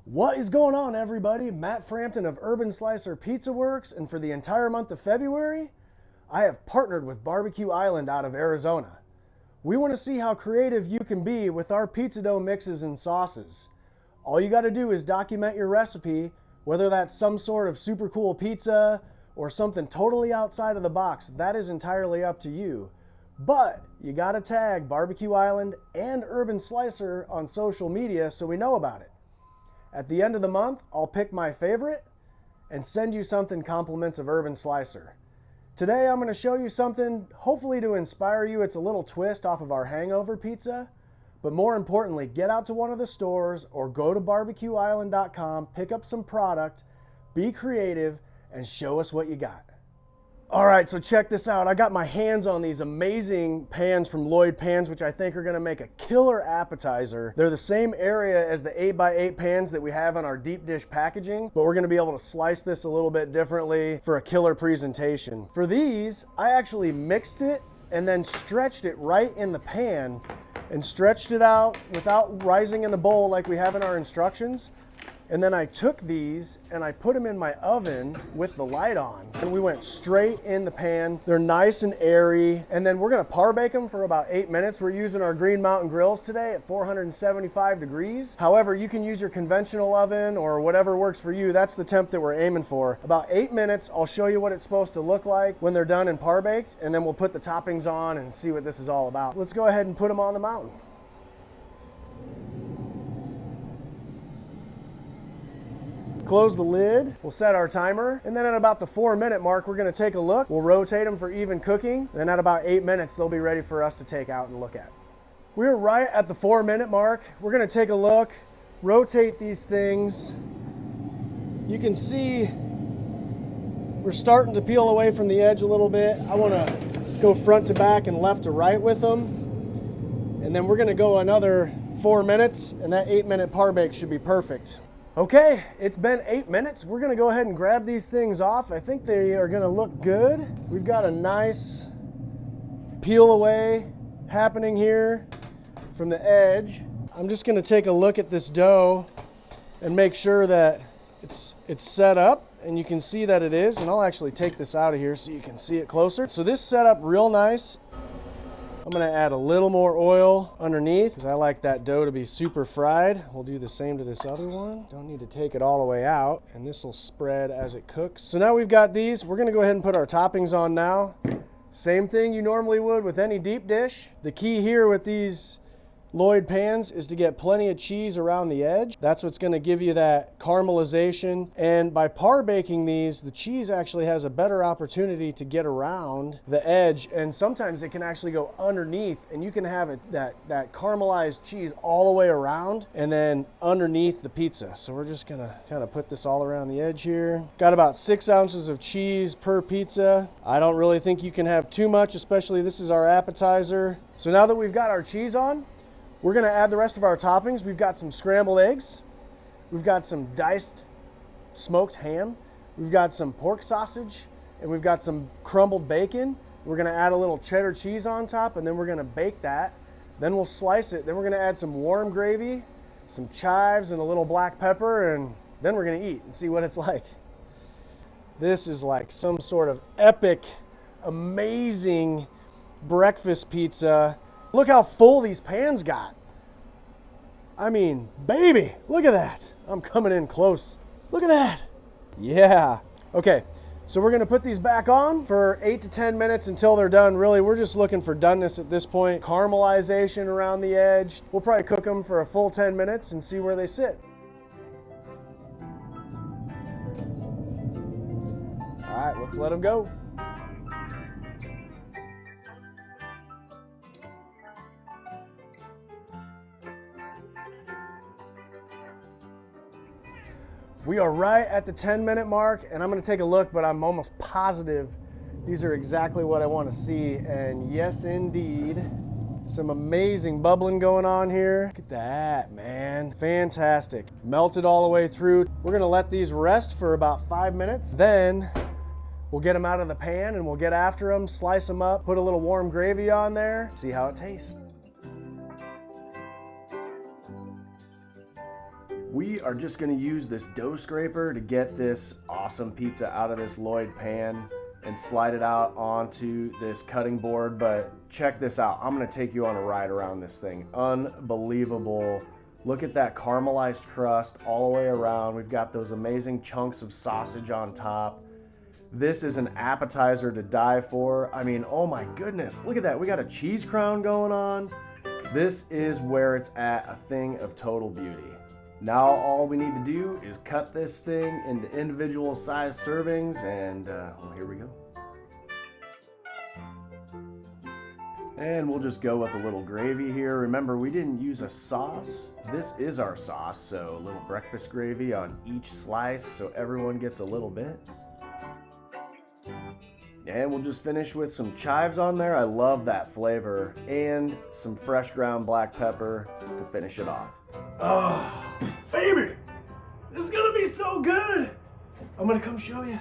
What is going on, everybody? Matt Frampton of Urban Slicer Pizza Works, and for the entire month of February, I have partnered with Barbecue Island out of Arizona. We want to see how creative you can be with our pizza dough mixes and sauces. All you got to do is document your recipe, whether that's some sort of super cool pizza or something totally outside of the box. That is entirely up to you. But you got to tag Barbecue Island and Urban Slicer on social media so we know about it. At the end of the month, I'll pick my favorite and send you something compliments of Urban Slicer. Today I'm going to show you something hopefully to inspire you. It's a little twist off of our Hangover pizza, but more importantly, get out to one of the stores or go to barbecueisland.com, pick up some product, be creative, and show us what you got. All right, so check this out. I got my hands on these amazing pans from Lloyd Pans, which I think are gonna make a killer appetizer. They're the same area as the 8x8 pans that we have on our deep dish packaging, but we're gonna be able to slice this a little bit differently for a killer presentation. For these, I actually mixed it and then stretched it right in the pan and stretched it out without rising in the bowl like we have in our instructions. And then I took these and I put them in my oven with the light on. And we went straight in the pan. They're nice and airy. And then we're gonna par bake them for about 8 minutes. We're using our Green Mountain grills today at 475 degrees. However, you can use your conventional oven or whatever works for you. That's the temp that we're aiming for. About 8 minutes, I'll show you what it's supposed to look like when they're done and par baked. And then we'll put the toppings on and see what this is all about. Let's go ahead and put them on the mountain. Close the lid, we'll set our timer, and then at about the 4-minute mark, we're gonna take a look. We'll rotate them for even cooking, and at about 8 minutes, they'll be ready for us to take out and look at. We're right at the 4-minute mark. We're gonna take a look, rotate these things. You can see we're starting to peel away from the edge a little bit. I wanna go front to back and left to right with them. And then we're gonna go another 4 minutes, and that 8-minute par bake should be perfect. Okay, it's been 8 minutes. We're gonna go ahead and grab these things off. I think they are gonna look good. We've got a nice peel away happening here from the edge. I'm just gonna take a look at this dough and make sure that it's set up, and you can see that it is. And I'll actually take this out of here so you can see it closer. So this set up real nice. I'm gonna add a little more oil underneath because I like that dough to be super fried. We'll do the same to this other one. Don't need to take it all the way out, and this will spread as it cooks. So now we've got these. We're gonna go ahead and put our toppings on now. Same thing you normally would with any deep dish. The key here with these Lloyd pans is to get plenty of cheese around the edge. That's what's gonna give you that caramelization. And by par baking these, the cheese actually has a better opportunity to get around the edge. And sometimes it can actually go underneath, and you can have that caramelized cheese all the way around and then underneath the pizza. So we're just gonna kind of put this all around the edge here. Got about 6 ounces of cheese per pizza. I don't really think you can have too much, especially this is our appetizer. So now that we've got our cheese on, we're gonna add the rest of our toppings. We've got some scrambled eggs. We've got some diced smoked ham. We've got some pork sausage, and we've got some crumbled bacon. We're gonna add a little cheddar cheese on top, and then we're gonna bake that. Then we'll slice it. Then we're gonna add some warm gravy, some chives, and a little black pepper, and then we're gonna eat and see what it's like. This is like some sort of epic, amazing breakfast pizza. Look how full these pans got. I mean, baby, look at that. I'm coming in close. Look at that. Yeah. Okay, so we're gonna put these back on for 8 to 10 minutes until they're done. Really, we're just looking for doneness at this point. Caramelization around the edge. We'll probably cook them for a full 10 minutes and see where they sit. All right, let's let them go. We are right at the 10-minute mark, and I'm gonna take a look, but I'm almost positive these are exactly what I wanna see. And yes, indeed, some amazing bubbling going on here. Look at that, man, fantastic. Melted all the way through. We're gonna let these rest for about 5 minutes. Then we'll get them out of the pan and we'll get after them, slice them up, put a little warm gravy on there, see how it tastes. We are just gonna use this dough scraper to get this awesome pizza out of this Lloyd pan and slide it out onto this cutting board. But check this out. I'm gonna take you on a ride around this thing. Unbelievable. Look at that caramelized crust all the way around. We've got those amazing chunks of sausage on top. This is an appetizer to die for. I mean, oh my goodness, look at that. We got a cheese crown going on. This is where it's at, a thing of total beauty. Now all we need to do is cut this thing into individual size servings, and well, here we go. And we'll just go with a little gravy here. Remember, we didn't use a sauce. This is our sauce, so a little breakfast gravy on each slice so everyone gets a little bit. And we'll just finish with some chives on there. I love that flavor. And some fresh ground black pepper to finish it off. Oh, baby, this is gonna be so good. I'm gonna come show you.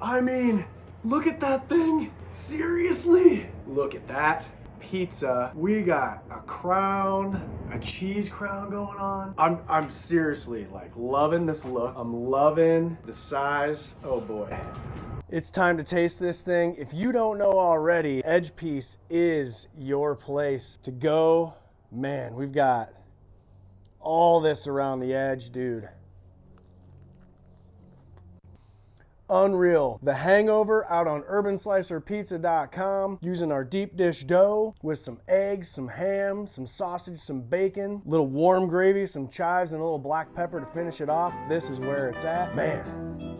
I mean, look at that thing. Seriously, look at that pizza. We got a crown, a cheese crown going on. I'm seriously like loving this look. I'm loving the size. Oh boy. It's time to taste this thing. If you don't know already, Edge Piece is your place to go. Man, we've got all this around the edge, dude. Unreal. The Hangover out on UrbanSlicerPizza.com, using our deep dish dough with some eggs, some ham, some sausage, some bacon, little warm gravy, some chives, and a little black pepper to finish it off. This is where it's at. Man.